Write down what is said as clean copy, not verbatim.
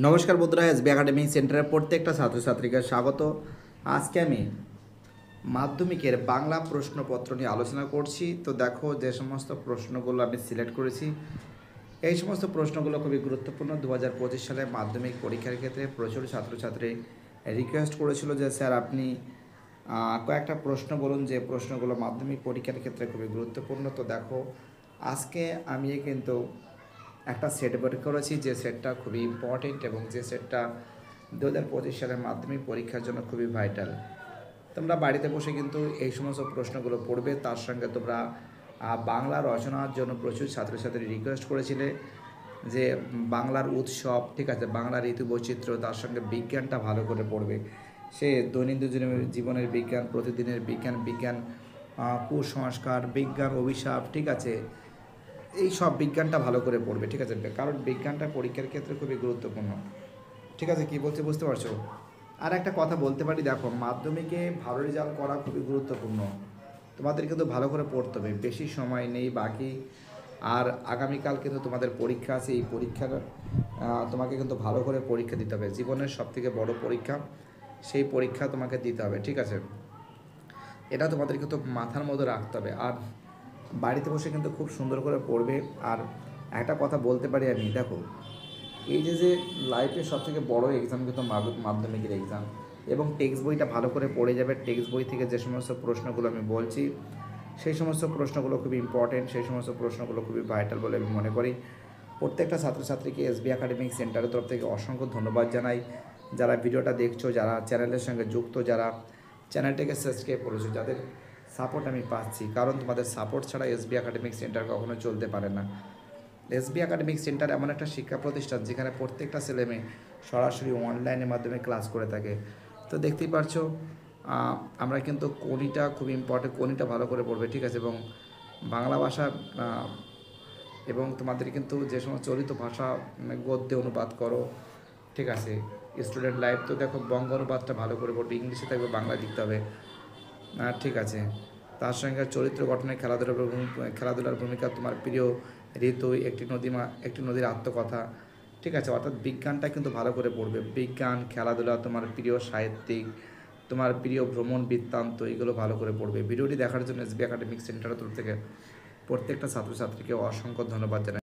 নমস্কার বন্ধুরা, SB academy সেন্টারের প্রত্যেকটা ছাত্রছাত্রীকে স্বাগত। আজকে আমি মাধ্যমিকের বাংলা প্রশ্নপত্র নিয়ে আলোচনা করছি। তো দেখো, যে সমস্ত প্রশ্নগুলো আমি সিলেক্ট করেছি, এই সমস্ত প্রশ্নগুলো খুবই গুরুত্বপূর্ণ। 2025 সালে মাধ্যমিক পরীক্ষার ক্ষেত্রে প্রচুর ছাত্রছাত্রী রিকোয়েস্ট করেছিল যে স্যার আপনি কয়েকটা প্রশ্ন বলুন যে প্রশ্নগুলো মাধ্যমিক পরীক্ষার ক্ষেত্রে খুবই গুরুত্বপূর্ণ। তো দেখো, আজকে আমি কিন্তু একটা সেট বের করেছি, যে সেটটা খুবই ইম্পর্টেন্ট এবং যে সেটটা 2025 সালের মাধ্যমিক পরীক্ষার জন্য খুবই ভাইটাল। তোমরা বাড়িতে বসে কিন্তু এই সমস্ত প্রশ্নগুলো পড়বে। তার সঙ্গে তোমরা বাংলা রচনার জন্য প্রচুর ছাত্রছাত্রী রিকোয়েস্ট করেছিলে যে বাংলার উৎসব, ঠিক আছে, বাংলার ঋতু বৈচিত্র্য, তার সঙ্গে বিজ্ঞানটা ভালো করে পড়বে। সে দৈনন্দিন জীবনের বিজ্ঞান, প্রতিদিনের বিজ্ঞান, বিজ্ঞান কুসংস্কার, বিজ্ঞান অভিশাপ, ঠিক আছে, এই সব বিজ্ঞানটা ভালো করে পড়বে, ঠিক আছে, কারণ বিজ্ঞানটা পরীক্ষার ক্ষেত্রে খুবই গুরুত্বপূর্ণ। ঠিক আছে, কী বলছি বুঝতে পারছো? আর একটা কথা বলতে পারি, দেখো, মাধ্যমিকে ভালো রেজাল্ট করা খুবই গুরুত্বপূর্ণ। তোমাদের কিন্তু ভালো করে পড়তে হবে, বেশি সময় নেই বাকি। আর আগামীকাল কিন্তু তোমাদের পরীক্ষা আছে। এই পরীক্ষার তোমাকে কিন্তু ভালো করে পরীক্ষা দিতে হবে, জীবনের সবথেকে বড় পরীক্ষা। সেই পরীক্ষা তোমাকে দিতে হবে, ঠিক আছে, এটা তোমাদের কিন্তু মাথার মধ্যে রাখতে হবে। আর বাড়িতে বসে কিন্তু খুব সুন্দর করে পড়বে। আর একটা কথা বলতে পারি আমি, দেখো, এই যে লাইফের সবথেকে বড় এক্সাম কিন্তু মাধ্যমিকের এক্সাম, এবং টেক্সট বইটা ভালো করে পড়ে যাবে। টেক্সট বই থেকে যে সমস্ত প্রশ্নগুলো আমি বলছি, সেই সমস্ত প্রশ্নগুলো খুবই ইম্পর্টেন্ট, সেই সমস্ত প্রশ্নগুলো খুবই ভাইটাল বলে আমি মনে করি। প্রত্যেকটা ছাত্রছাত্রীকে এসবি একাডেমিক সেন্টারের তরফ থেকে অসংখ্য ধন্যবাদ জানাই। যারা ভিডিওটা দেখছো, যারা চ্যানেলের সঙ্গে যুক্ত, যারা চ্যানেলটাকে সাবস্ক্রাইব করেছো, যাদের সাপোর্ট আমি পাচ্ছি, কারণ তোমাদের সাপোর্ট ছাড়া এসবি একাডেমিক সেন্টার কখনো চলতে পারে না। এসবি একাডেমিক সেন্টার এমন একটা শিক্ষা প্রতিষ্ঠান যেখানে প্রত্যেকটা ছেলেমেয়ে সরাসরি অনলাইনের মাধ্যমে ক্লাস করে থাকে। তো দেখতেই পারছো, আমরা কিন্তু কোনিটা খুব ইম্পর্টেন্ট, কোনিটা ভালো করে পড়বে, ঠিক আছে, এবং বাংলা ভাষা এবং তোমাদের কিন্তু যে সমস্ত চলিত ভাষা গদ্যে অনুবাদ করো, ঠিক আছে। স্টুডেন্ট লাইফ তো দেখো, বঙ্গ অনুবাদটা ভালো করে পড়বে, ইংলিশে থাকবে, বাংলা লিখতে হবে, ঠিক আছে। তার সঙ্গে চরিত্র গঠনে খেলাধুলার ভূমিকা, তোমার প্রিয় ঋতু, একটি নদীর আত্মকথা, ঠিক আছে। অর্থাৎ বিজ্ঞানটা কিন্তু ভালো করে পড়বে, বিজ্ঞান, খেলাধুলা, তোমার প্রিয় সাহিত্যিক, তোমার প্রিয় ভ্রমণ বৃত্তান্ত, এগুলো ভালো করে পড়বে। ভিডিওটি দেখার জন্য এসবি একাডেমিক সেন্টারের তরফ থেকে প্রত্যেকটা ছাত্রছাত্রীকে অসংখ্য ধন্যবাদ জানাই।